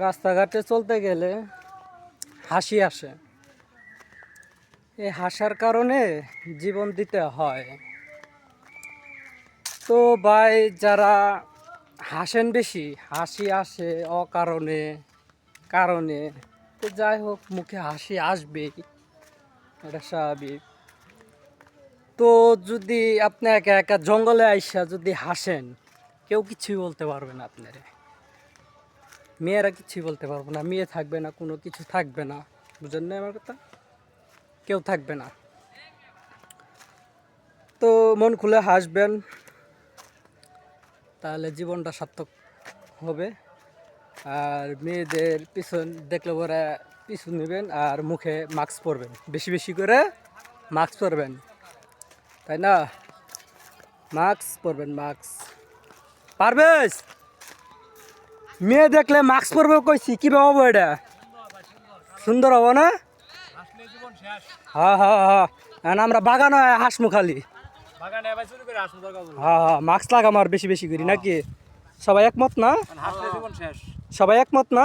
রাস্তাঘাটে চলতে গেলে হাসি আসে। এই হাসার কারণে জীবন দিতে হয়। তো ভাই, যারা হাসেন বেশি, হাসি আসে অকারণে কারণে, তো যাই হোক, মুখে হাসি আসবেই, এটা স্বাভাবিক। তো যদি আপনি একা একা জঙ্গলে আইসা যদি হাসেন, কেউ কিছুই বলতে পারবে না আপনারে। মেয়েরা কিছুই বলতে পারবে না, মেয়ে থাকবে না, কোনো কিছু থাকবে না, বুঝেন না আমার কথা? কেউ থাকবে না। তো মন খুলে হাসবেন, তাহলে জীবনটা সার্থক হবে। আর মেয়েদের পিছন দেখলে পরে পিছু নেবেন, আর মুখে মাস্ক পরবেন, বেশি বেশি করে মাস্ক পরবেন, তাই না? মাস্ক পরবেন, মাস্ক। পারবেশ, মেয়ে দেখলে মাস্ক পরবে কইছি, কি ভাবো এটা? সুন্দর হবো না? হ্যাঁ হ্যাঁ হ্যাঁ, আমরা বাগান হাসমু খালি। হ্যাঁ হ্যাঁ, মাস্ক লাগাম আর বেশি বেশি করি, নাকি? সবাই একমত না? সবাই একমত না?